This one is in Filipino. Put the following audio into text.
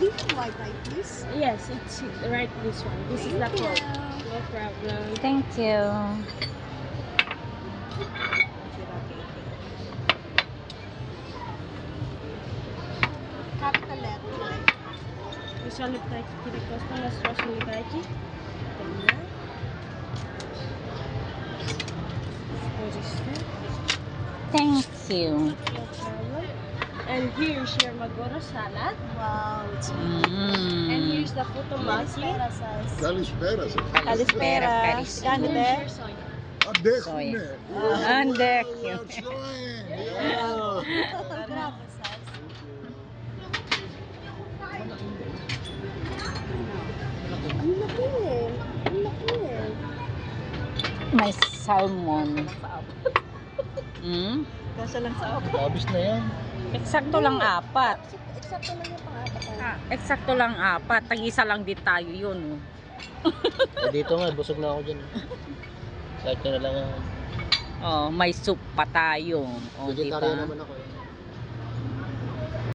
Wi-Fi, please? Yes, it's right this one. This is the Thank code. you. No problem. Thank you. Capital letter. Usually тільки просто на страшні літаки. Thank you. No problem. And here's your maguro salad. Wow, it's And here's the futomaki. Kalispera, sis. Καλησπέρα σας. Kalispera. Ευχαριστώ. Gano And be? here's your soy. Αντέχουνε. Αντέχει. That's right. Grabe, sis. Ang laki eh. Ang laki eh. May salmon. Hmm? Kaso lang sa ako. Labis na yan. Eksakto lang apat. Eksakto lang yung pang-apat. Eksakto lang apat. Tag-isa lang din tayo yun. Dito nga, busog na ako dyan. Kahit na lang. Oh, may soup pa tayo. Oh, Vegetarian diba? naman ako.